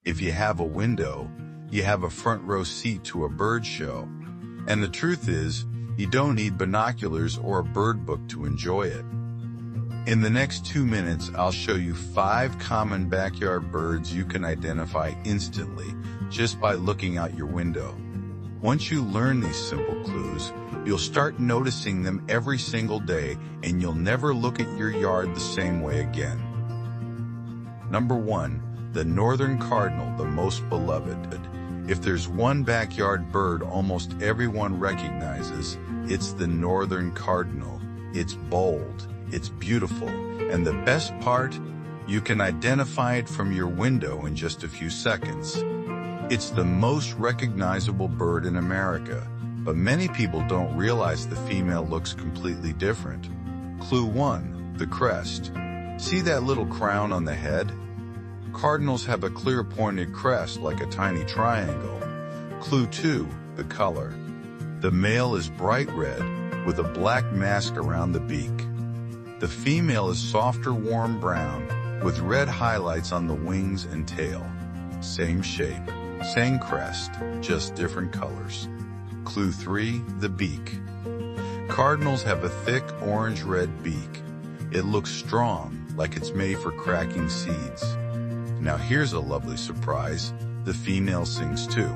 If you have a window, you have a front row seat to a bird show. And the truth is, you don't need binoculars or a bird book to enjoy it. In the next 2 minutes, I'll show you 5 common backyard birds you can identify instantly just by looking out your window. Once you learn these simple clues, you'll start noticing them every single day, and you'll never look at your yard the same way again. Number 1, the northern cardinal, the most beloved. If there's one backyard bird almost everyone recognizes, it's the northern cardinal. It's bold, it's beautiful, and the best part, you can identify it from your window in just a few seconds. It's the most recognizable bird in America, but many people don't realize the female looks completely different. Clue 1, the crest. See that little crown on the head? Cardinals have a clear pointed crest like a tiny triangle. Clue 2, the color. The male is bright red with a black mask around the beak. The female is softer warm brown with red highlights on the wings and tail. Same shape, same crest, just different colors. Clue 3, the beak. Cardinals have a thick orange-red beak. It looks strong, like it's made for cracking seeds. Now here's a lovely surprise. The female sings too.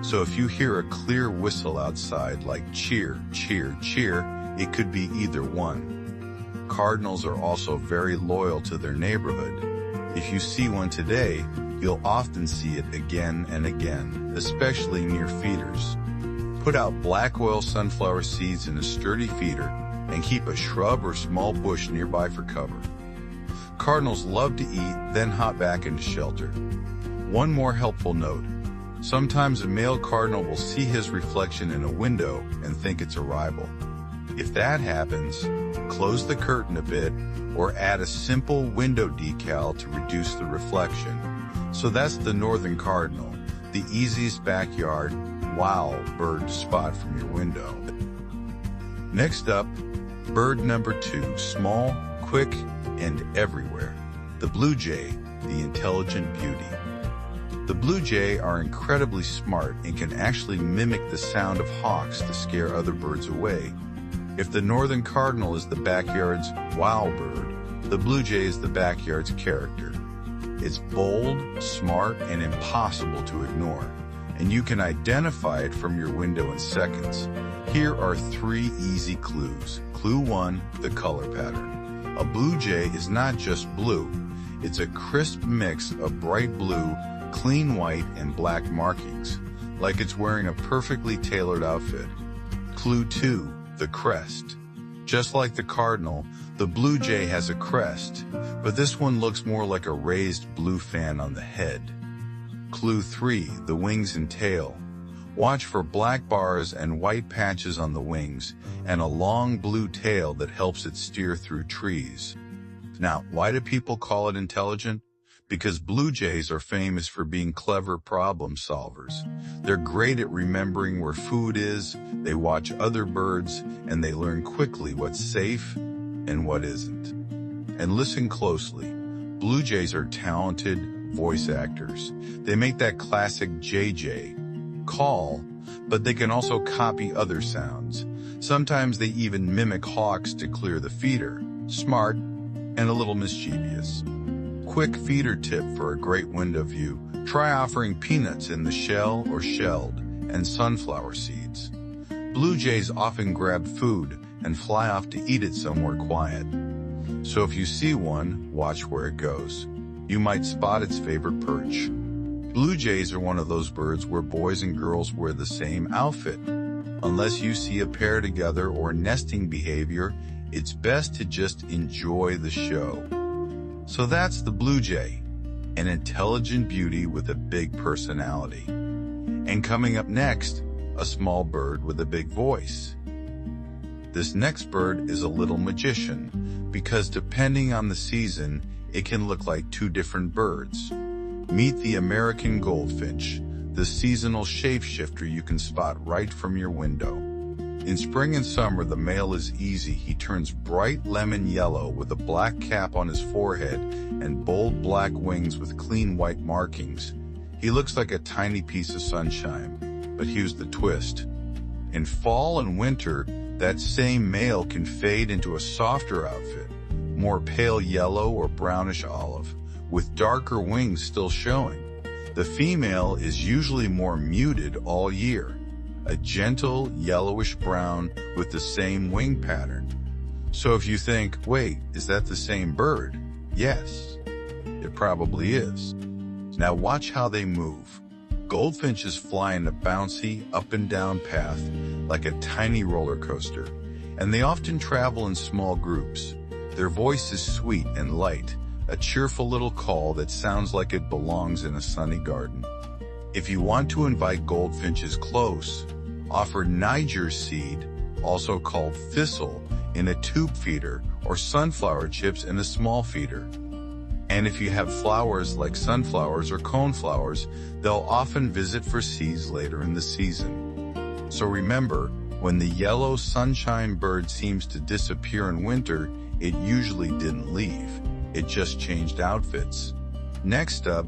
So if you hear a clear whistle outside like cheer, cheer, cheer, it could be either one. Cardinals are also very loyal to their neighborhood. If you see one today, you'll often see it again and again, especially near feeders. Put out black oil sunflower seeds in a sturdy feeder and keep a shrub or small bush nearby for cover. Cardinals love to eat, then hop back into shelter. One more helpful note. Sometimes a male cardinal will see his reflection in a window and think it's a rival. If that happens, close the curtain a bit or add a simple window decal to reduce the reflection. So that's the northern cardinal, the easiest backyard wow bird to spot from your window. Next up, bird number 2, small, quick, and everywhere. The blue jay, the intelligent beauty. The blue jay are incredibly smart and can actually mimic the sound of hawks to scare other birds away. If the northern cardinal is the backyard's wow bird, the blue jay is the backyard's character. It's bold, smart, and impossible to ignore, and you can identify it from your window in seconds. Here are 3 easy clues. Clue 1, the color pattern. A blue jay is not just blue, it's a crisp mix of bright blue, clean white, and black markings, like it's wearing a perfectly tailored outfit. Clue 2, the crest. Just like the cardinal, the blue jay has a crest, but this one looks more like a raised blue fan on the head. Clue 3, the wings and tail. Watch for black bars and white patches on the wings, and a long blue tail that helps it steer through trees. Now, why do people call it intelligent? Because blue jays are famous for being clever problem solvers. They're great at remembering where food is, they watch other birds, and they learn quickly what's safe and what isn't. And listen closely. Blue jays are talented voice actors. They make that classic JJ call, but they can also copy other sounds. Sometimes they even mimic hawks to clear the feeder. Smart and a little mischievous. Quick feeder tip for a great window view. Try offering peanuts in the shell or shelled and sunflower seeds. Blue jays often grab food and fly off to eat it somewhere quiet. So if you see one, watch where it goes. You might spot its favorite perch. Blue jays are one of those birds where boys and girls wear the same outfit. Unless you see a pair together or nesting behavior, it's best to just enjoy the show. So that's the blue jay, an intelligent beauty with a big personality. And coming up next, a small bird with a big voice. This next bird is a little magician, because depending on the season, it can look like 2 different birds. Meet the American goldfinch, the seasonal shapeshifter you can spot right from your window. In spring and summer, the male is easy. He turns bright lemon yellow with a black cap on his forehead and bold black wings with clean white markings. He looks like a tiny piece of sunshine, but here's the twist. In fall and winter, that same male can fade into a softer outfit, more pale yellow or brownish olive, with darker wings still showing. The female is usually more muted all year, a gentle yellowish brown with the same wing pattern. So if you think, wait, is that the same bird? Yes, it probably is. Now watch how they move. Goldfinches fly in a bouncy, up and down path like a tiny roller coaster, and they often travel in small groups. Their voice is sweet and light, a cheerful little call that sounds like it belongs in a sunny garden. If you want to invite goldfinches close, offer Niger seed, also called thistle, in a tube feeder, or sunflower chips in a small feeder. And if you have flowers like sunflowers or coneflowers, they'll often visit for seeds later in the season. So remember, when the yellow sunshine bird seems to disappear in winter, it usually didn't leave. It just changed outfits. Next up,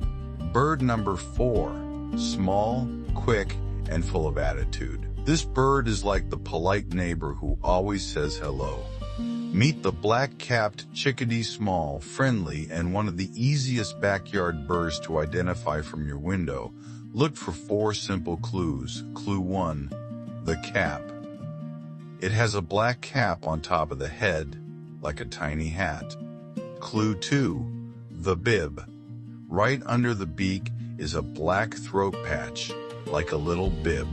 bird number 4, small, quick, and full of attitude. This bird is like the polite neighbor who always says hello. Meet the black-capped chickadee, small, friendly, and one of the easiest backyard birds to identify from your window. Look for 4 simple clues. Clue 1, the cap. It has a black cap on top of the head, like a tiny hat. Clue 2, the bib. Right under the beak is a black throat patch, like a little bib.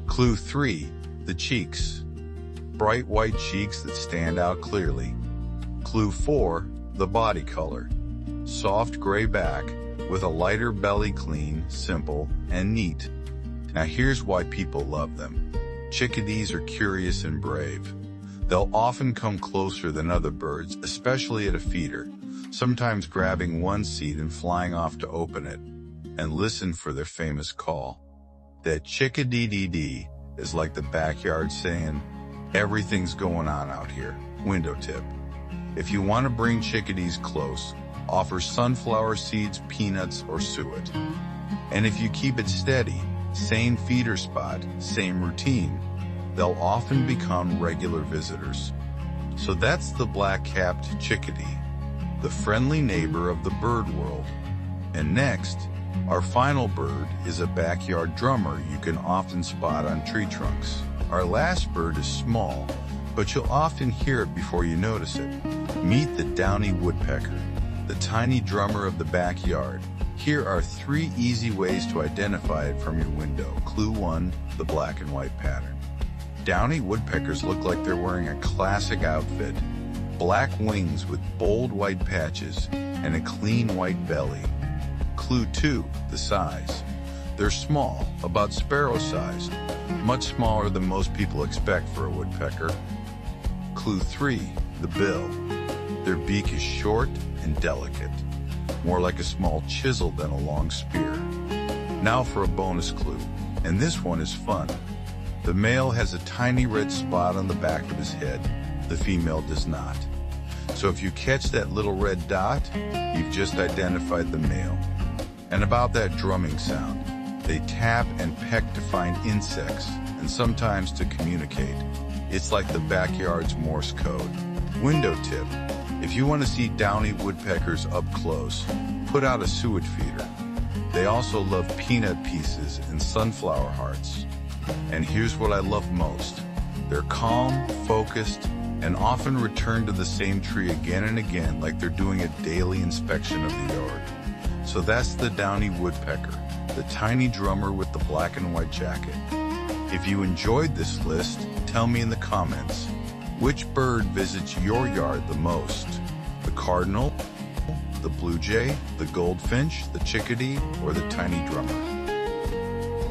Clue 3, the cheeks. Bright white cheeks that stand out clearly. Clue 4, the body color. Soft gray back with a lighter belly, clean, simple, and neat. Now here's why people love them. Chickadees are curious and brave. They'll often come closer than other birds, especially at a feeder, sometimes grabbing one seed and flying off to open it. And listen for their famous call. That chickadee-dee-dee is like the backyard saying, everything's going on out here. Window tip. If you want to bring chickadees close, offer sunflower seeds, peanuts, or suet. And if you keep it steady, same feeder spot, same routine, they'll often become regular visitors. So that's the black-capped chickadee, the friendly neighbor of the bird world. And next, our final bird is a backyard drummer you can often spot on tree trunks. Our last bird is small, but you'll often hear it before you notice it. Meet the downy woodpecker, the tiny drummer of the backyard. Here are 3 easy ways to identify it from your window. Clue 1, the black and white pattern. Downy woodpeckers look like they're wearing a classic outfit. Black wings with bold white patches and a clean white belly. Clue 2, the size. They're small, about sparrow-sized, much smaller than most people expect for a woodpecker. Clue 3, the bill. Their beak is short and delicate, more like a small chisel than a long spear. Now for a bonus clue, and this one is fun. The male has a tiny red spot on the back of his head. The female does not. So if you catch that little red dot, you've just identified the male. And about that drumming sound, they tap and peck to find insects and sometimes to communicate. It's like the backyard's Morse code. Window tip. If you want to see downy woodpeckers up close, put out a suet feeder. They also love peanut pieces and sunflower hearts. And here's what I love most. They're calm, focused, and often return to the same tree again and again like they're doing a daily inspection of the yard. So that's the downy woodpecker, the tiny drummer with the black and white jacket. If you enjoyed this list, tell me in the comments, which bird visits your yard the most? The cardinal, the blue jay, the goldfinch, the chickadee, or the tiny drummer?